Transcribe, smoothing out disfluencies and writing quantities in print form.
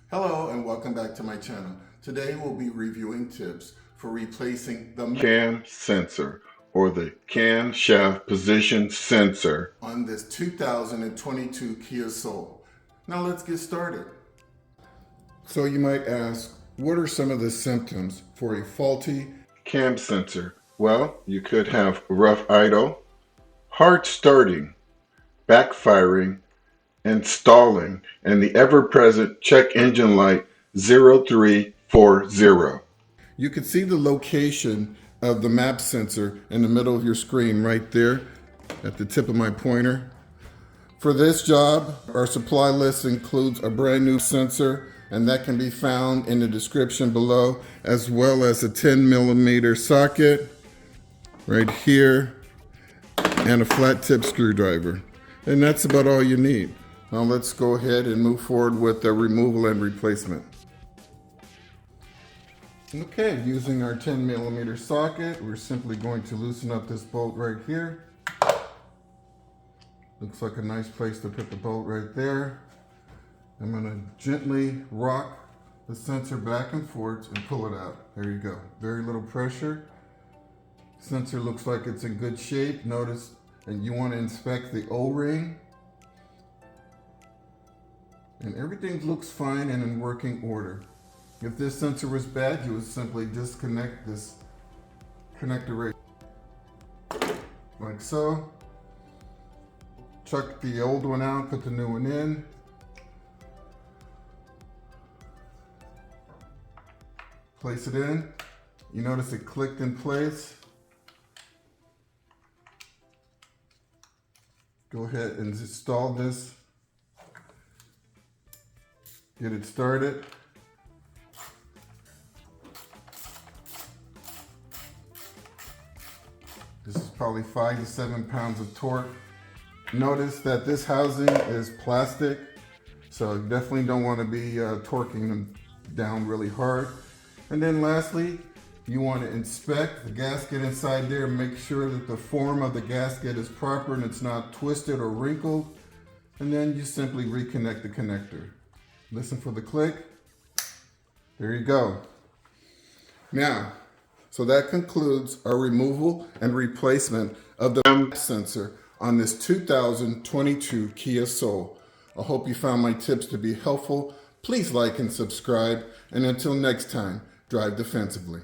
Hello and welcome back to my channel. Today we'll be reviewing tips for replacing the cam sensor or the camshaft position sensor on this 2022 Kia Soul. Now let's get started. So you might ask, what are some of the symptoms for a faulty cam sensor? Well, you could have rough idle, hard starting, backfiring, and stalling, and the ever-present check engine light 0340. You can see the location of the map sensor in the middle of your screen right there at the tip of my pointer. For this job, our supply list includes a brand new sensor, and that can be found in the description below, as well as a 10mm socket right here and a flat tip screwdriver. And that's about all you need. Now let's go ahead and move forward with the removal and replacement. Okay, using our 10mm socket, we're simply going to loosen up this bolt right here. Looks like a nice place to put the bolt right there. I'm going to gently rock the sensor back and forth and pull it out. There you go. Very little pressure. Sensor looks like it's in good shape. Notice, and you want to inspect the O-ring. And everything looks fine and in working order. If this sensor was bad, you would simply disconnect this connector right like so. Chuck the old one out, put the new one in. Place it in. You notice it clicked in place. Go ahead and install this. Get it started. This is probably 5 to 7 pounds of torque. Notice that this housing is plastic, so you definitely don't want to be torquing them down really hard. And then lastly, you want to inspect the gasket inside there, make sure that the form of the gasket is proper and it's not twisted or wrinkled. And then you simply reconnect the connector. Listen for the click. There you go. Now, so that concludes our removal and replacement of the map sensor on this 2022 Kia Soul. I hope you found my tips to be helpful. Please like and subscribe. And until next time, drive defensively.